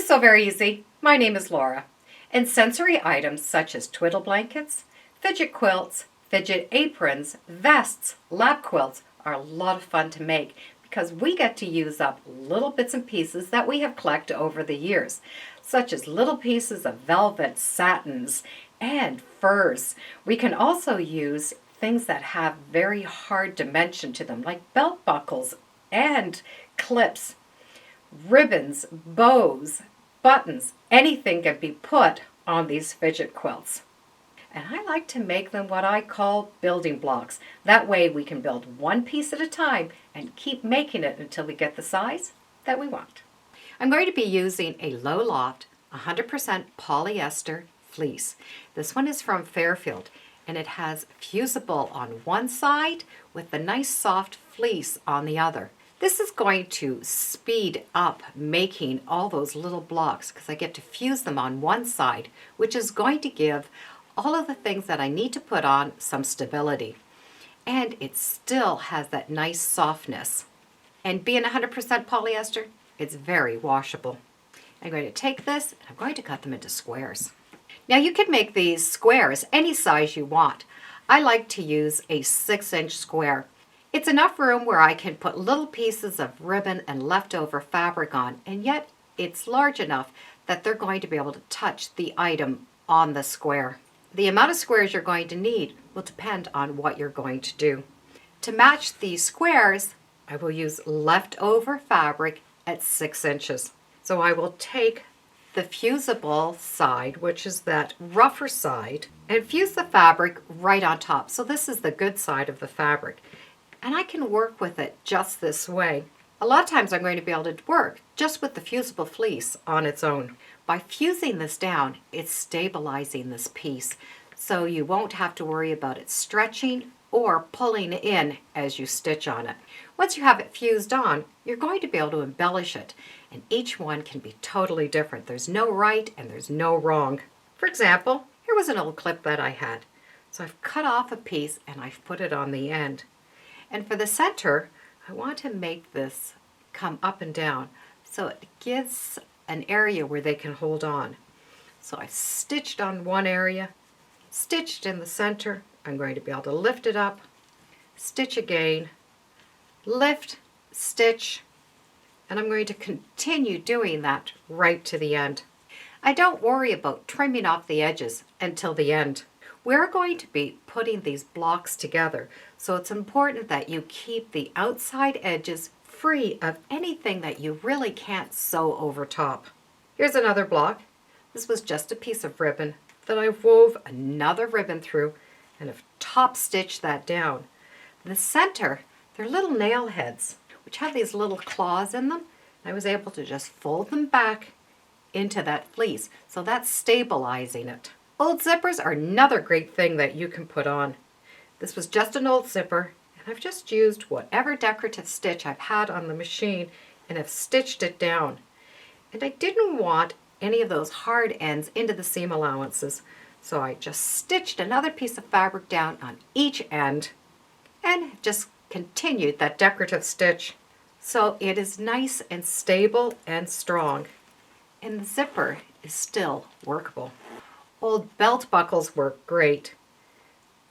so very easy. My name is Laura, and sensory items such as twiddle blankets, fidget quilts, fidget aprons, vests, lap quilts are a lot of fun to make because we get to use up little bits and pieces that we have collected over the years, such as little pieces of velvet, satins, and furs. We can also use things that have very hard dimension to them, like belt buckles and clips, ribbons, bows, buttons. Anything can be put on these fidget quilts. And I like to make them what I call building blocks. That way we can build one piece at a time and keep making it until we get the size that we want. I'm going to be using a low loft 100% polyester fleece. This one is from Fairfield, and it has fusible on one side with the nice soft fleece on the other. This is going to speed up making all those little blocks because I get to fuse them on one side, which is going to give all of the things that I need to put on some stability. And it still has that nice softness. And being 100% polyester, it's very washable. I'm going to take this and I'm going to cut them into squares. Now you can make these squares any size you want. I like to use a 6-inch square. It's enough room where I can put little pieces of ribbon and leftover fabric on, and yet it's large enough that they're going to be able to touch the item on the square. The amount of squares you're going to need will depend on what you're going to do. To match these squares, I will use leftover fabric at 6 inches. So I will take the fusible side, which is that rougher side, and fuse the fabric right on top. So this is the good side of the fabric. And I can work with it just this way. A lot of times I'm going to be able to work just with the fusible fleece on its own. By fusing this down, it's stabilizing this piece, so you won't have to worry about it stretching or pulling in as you stitch on it. Once you have it fused on, you're going to be able to embellish it, and each one can be totally different. There's no right and there's no wrong. For example, here was an old clip that I had. So I've cut off a piece and I've put it on the end. And for the center, I want to make this come up and down so it gives an area where they can hold on. So I've stitched on one area, stitched in the center. I'm going to be able to lift it up, stitch again, lift, stitch, and I'm going to continue doing that right to the end. I don't worry about trimming off the edges until the end. We're going to be putting these blocks together, so it's important that you keep the outside edges free of anything that you really can't sew over top. Here's another block. This was just a piece of ribbon that I wove another ribbon through and have top stitched that down. The center, they're little nail heads, which have these little claws in them. I was able to just fold them back into that fleece, so that's stabilizing it. Old zippers are another great thing that you can put on. This was just an old zipper, and I've just used whatever decorative stitch I've had on the machine and have stitched it down. And I didn't want any of those hard ends into the seam allowances, so I just stitched another piece of fabric down on each end and just continued that decorative stitch. So it is nice and stable and strong, and the zipper is still workable. Old belt buckles work great,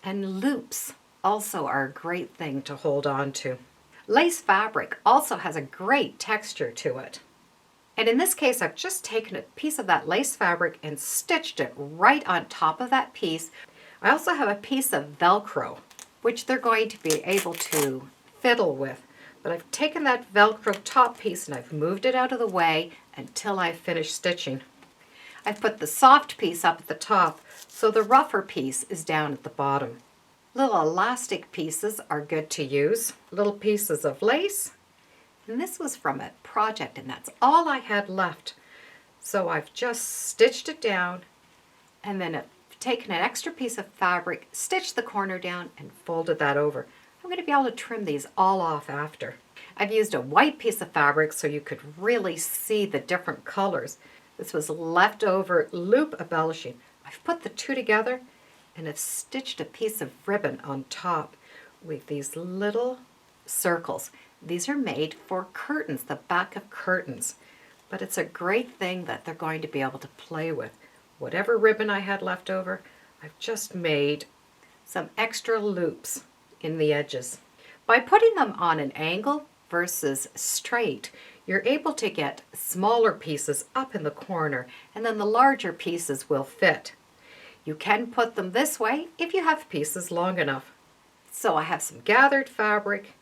and loops also are a great thing to hold on to. Lace fabric also has a great texture to it. And in this case, I've just taken a piece of that lace fabric and stitched it right on top of that piece. I also have a piece of Velcro, which they're going to be able to fiddle with. But I've taken that Velcro top piece and I've moved it out of the way until I've finished stitching. I've put the soft piece up at the top, so the rougher piece is down at the bottom. Little elastic pieces are good to use. Little pieces of lace. And this was from a project, and that's all I had left. So I've just stitched it down, and then I've taken an extra piece of fabric, stitched the corner down, and folded that over. I'm going to be able to trim these all off after. I've used a white piece of fabric so you could really see the different colors. This was leftover loop embellishing. I've put the two together and have stitched a piece of ribbon on top with these little circles. These are made for curtains, the back of curtains. but it's a great thing that they're going to be able to play with. Whatever ribbon I had left over, I've just made some extra loops in the edges. By putting them on an angle versus straight, you're able to get smaller pieces up in the corner, and then the larger pieces will fit. You can put them this way if you have pieces long enough. So I have some gathered fabric,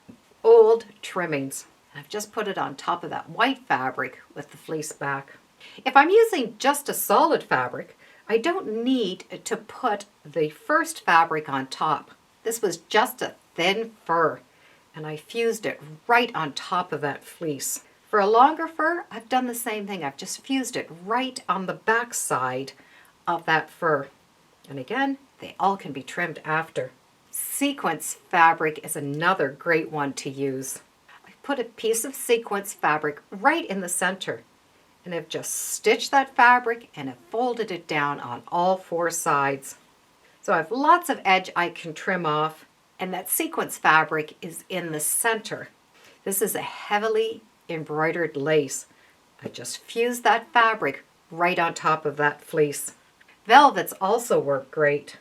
old trimmings. I've just put it on top of that white fabric with the fleece back. If I'm using just a solid fabric, I don't need to put the first fabric on top. This was just a thin fur, and I fused it right on top of that fleece. For a longer fur, I've done the same thing. I've just fused it right on the back side of that fur. And again, they all can be trimmed after. Sequins fabric is another great one to use. I put a piece of sequins fabric right in the center, and I've just stitched that fabric and have folded it down on all four sides. So I have lots of edge I can trim off, and that sequins fabric is in the center. This is a heavily embroidered lace. I just fused that fabric right on top of that fleece. Velvets also work great.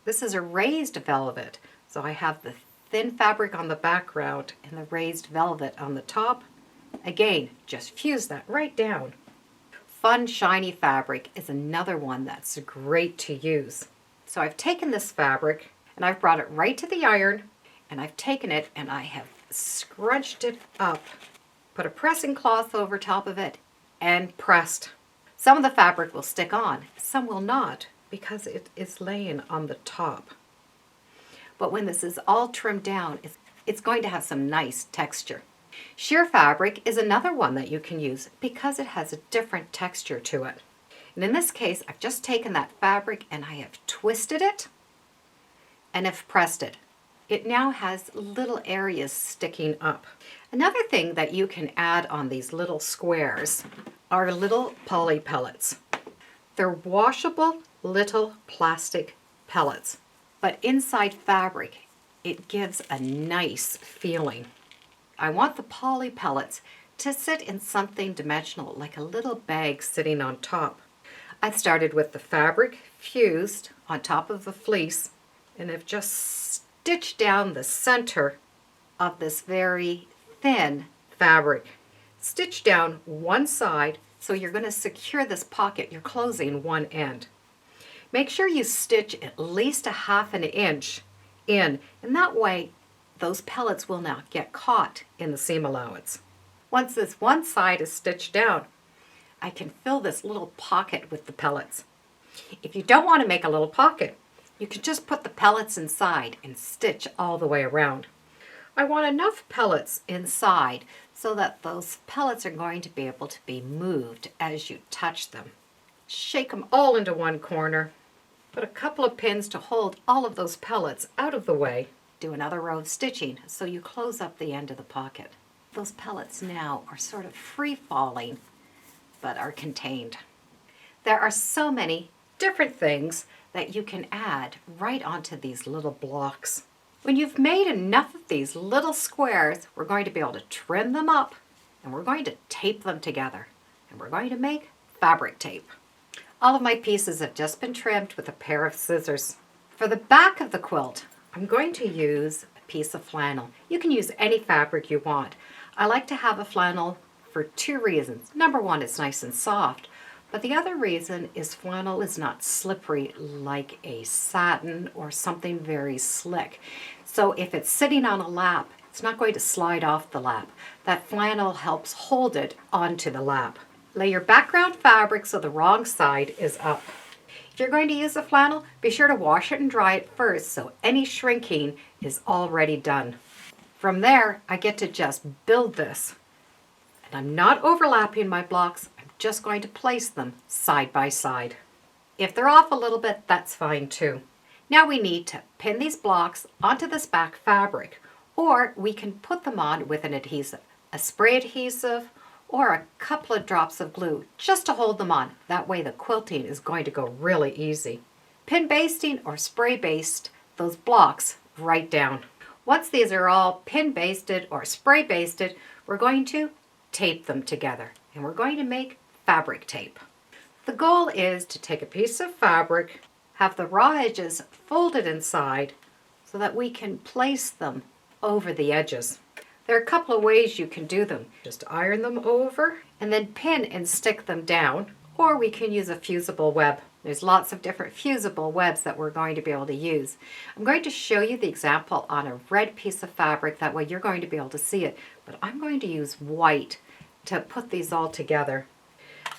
This is a raised velvet, so I have the thin fabric on the background and the raised velvet on the top. Again, just fuse that right down. Fun shiny fabric is another one that's great to use. So I've taken this fabric and I've brought it right to the iron, and I've taken it and I have scrunched it up, put a pressing cloth over top of it, and pressed. Some of the fabric will stick on, some will not, because it is laying on the top. But when this is all trimmed down, it's going to have some nice texture. Sheer fabric is another one that you can use because it has a different texture to it. And in this case, I've just taken that fabric and I have twisted it and have pressed it. It now has little areas sticking up. Another thing that you can add on these little squares are little poly pellets. They're washable little plastic pellets, but inside fabric, it gives a nice feeling. I want the poly pellets to sit in something dimensional, like a little bag sitting on top. I started with the fabric fused on top of the fleece, and have just stitched down the center of this very thin fabric. Stitch down one side, so you're going to secure this pocket. You're closing one end. Make sure you stitch at least a ½ inch in, and that way those pellets will not get caught in the seam allowance. Once this one side is stitched down, I can fill this little pocket with the pellets. If you don't want to make a little pocket, you can just put the pellets inside and stitch all the way around. I want enough pellets inside so that those pellets are going to be able to be moved as you touch them. Shake them all into one corner. Put a couple of pins to hold all of those pellets out of the way. Do another row of stitching so you close up the end of the pocket. Those pellets now are sort of free falling, but are contained. There are so many different things that you can add right onto these little blocks. When you've made enough of these little squares, we're going to be able to trim them up, and we're going to tape them together, and we're going to make fabric tape. All of my pieces have just been trimmed with a pair of scissors. For the back of the quilt, I'm going to use a piece of flannel. You can use any fabric you want. I like to have a flannel for two reasons. Number one, it's nice and soft, but the other reason is flannel is not slippery like a satin or something very slick. So if it's sitting on a lap, it's not going to slide off the lap. That flannel helps hold it onto the lap. Lay your background fabric so the wrong side is up. If you're going to use a flannel, be sure to wash it and dry it first so any shrinking is already done. From there, I get to just build this. And I'm not overlapping my blocks, I'm just going to place them side by side. If they're off a little bit, that's fine too. Now we need to pin these blocks onto this back fabric, or we can put them on with an adhesive, a spray adhesive, or a couple of drops of glue just to hold them on. That way the quilting is going to go really easy. Pin basting or spray baste those blocks right down. Once these are all pin basted or spray basted, we're going to tape them together. and we're going to make fabric tape. The goal is to take a piece of fabric, have the raw edges folded inside so that we can place them over the edges. There are a couple of ways you can do them. Just iron them over and then pin and stick them down, or we can use a fusible web. There's lots of different fusible webs that we're going to be able to use. I'm going to show you the example on a red piece of fabric, that way you're going to be able to see it, but I'm going to use white to put these all together.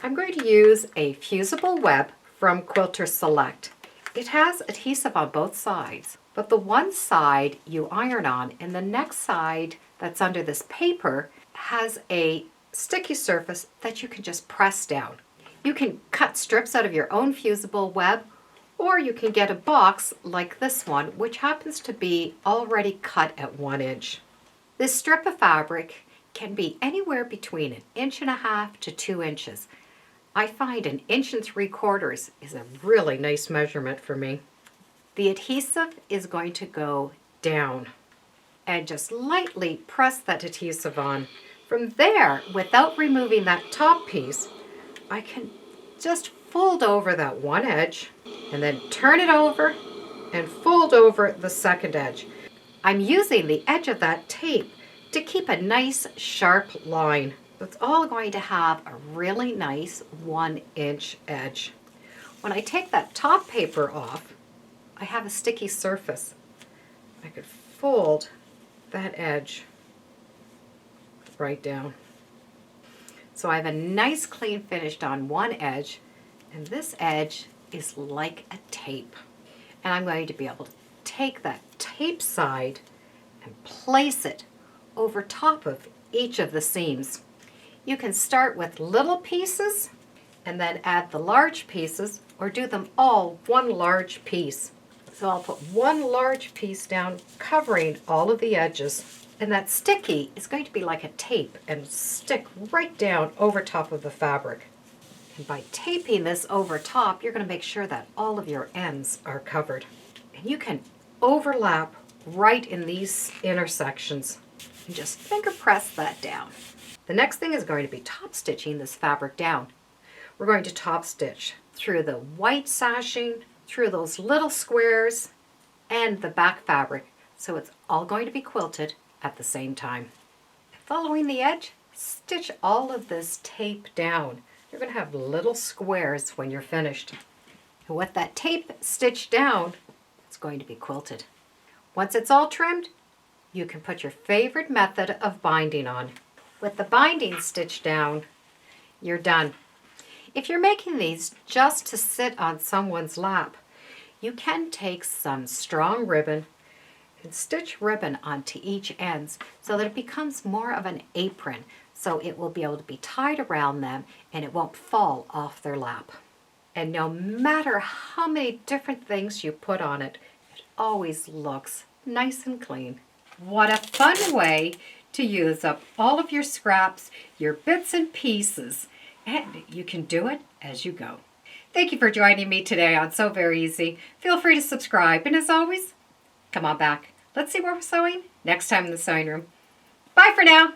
I'm going to use a fusible web from Quilter Select. It has adhesive on both sides, but the one side you iron on and the next side that's under this paper has a sticky surface that you can just press down. You can cut strips out of your own fusible web, or you can get a box like this one, which happens to be already cut at 1 inch. This strip of fabric can be anywhere between 1.5 inches to 2 inches. I find 1 3/4 inches is a really nice measurement for me. The adhesive is going to go down, and just lightly press that adhesive on. From there, without removing that top piece, I can just fold over that one edge and then turn it over and fold over the second edge. I'm using the edge of that tape to keep a nice sharp line. It's all going to have a really nice 1 inch edge. When I take that top paper off, I have a sticky surface. I could fold that edge right down. So I have a nice clean finish on one edge, and this edge is like a tape. And I'm going to be able to take that tape side and place it over top of each of the seams. You can start with little pieces and then add the large pieces, or do them all one large piece. So I'll put one large piece down covering all of the edges. And that sticky is going to be like a tape and stick right down over top of the fabric. And by taping this over top, you're going to make sure that all of your ends are covered. And you can overlap right in these intersections and just finger press that down. The next thing is going to be top stitching this fabric down. We're going to top stitch through the white sashing, through those little squares, and the back fabric. So it's all going to be quilted at the same time. Following the edge, stitch all of this tape down. You're going to have little squares when you're finished. And with that tape stitched down, it's going to be quilted. Once it's all trimmed, you can put your favorite method of binding on. With the binding stitched down, you're done. If you're making these just to sit on someone's lap, you can take some strong ribbon and stitch ribbon onto each ends so that it becomes more of an apron, so it will be able to be tied around them and it won't fall off their lap. And no matter how many different things you put on it, it always looks nice and clean. What a fun way to use up all of your scraps, your bits and pieces, and you can do it as you go. Thank you for joining me today on Sew Very Easy. Feel free to subscribe, and as always, come on back. Let's see what we're sewing next time in the sewing room. Bye for now.